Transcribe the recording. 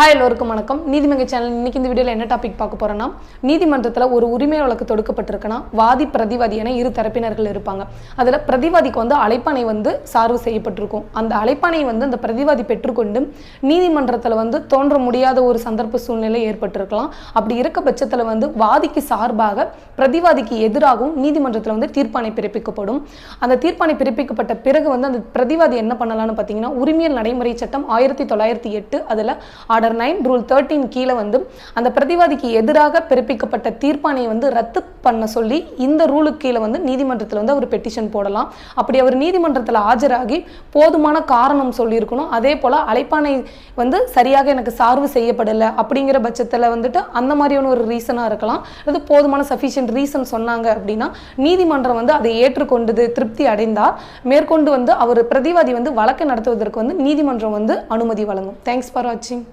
Hi எல்லோருக்கும் வணக்கம். நீதிமன்ற சேனல் இன்னைக்கு இந்த வீடியோவில் என்ன டாபிக் பார்க்க போறோம்னா, நீதிமன்றத்தில் ஒரு உரிமை வழக்கு தொடுக்கப்பட்டிருக்குன்னா வாதி பிரதிவாதி என இரு தரப்பினர்கள் இருப்பாங்க. அதில் பிரதிவாதிக்கு அழைப்பாணை சார்பு செய்யப்பட்டிருக்கும். அந்த அழைப்பாணை அந்த பிரதிவாதி பெற்றுக்கொண்டு நீதிமன்றத்தில் தோன்ற முடியாத ஒரு சந்தர்ப்ப சூழ்நிலை ஏற்பட்டிருக்கலாம். அப்படி இருக்க பட்சத்தில் வாதிக்கு சார்பாக பிரதிவாதிக்கு எதிராகவும் நீதிமன்றத்தில் தீர்ப்பாணை பிறப்பிக்கப்படும். அந்த தீர்ப்பாணை பிறப்பிக்கப்பட்ட பிறகு அந்த பிரதிவாதி என்ன பண்ணலாம்னு பார்த்தீங்கன்னா, உரிமையல் நடைமுறை சட்டம் 1908 அதில் ஆர்டர் 9 ரூல் 13 கீழே அந்த பிரதிவாதிக்கு எதிராக பிறப்பிக்கப்பட்ட தீர்ப்பானை ரத்து பண்ண சொல்லி இந்த ரூலுக்கு கீழே நீதிமன்றத்தில் ஒரு பெட்டிஷன் போடலாம். அப்படி அவர் நீதிமன்றத்தில் ஆஜராகி போதுமான காரணம் சொல்லியிருக்கணும். அதே போல் அழைப்பானை சரியாக எனக்கு சார்பு செய்யப்படலை அப்படிங்கிற பட்சத்தில் அந்த மாதிரியான ஒரு ரீசனாக இருக்கலாம். அது போதுமான சஃபிஷியன்ட் ரீசன் சொன்னாங்க அப்படின்னா நீதிமன்றம் அதை ஏற்றுக்கொண்டது திருப்தி அடைந்தால் மேற்கொண்டு அவர் பிரதிவாதி வழக்கு நடத்துவதற்கு நீதிமன்றம் அனுமதி வழங்கும். தேங்க்ஸ் ஃபார் வாட்சிங்.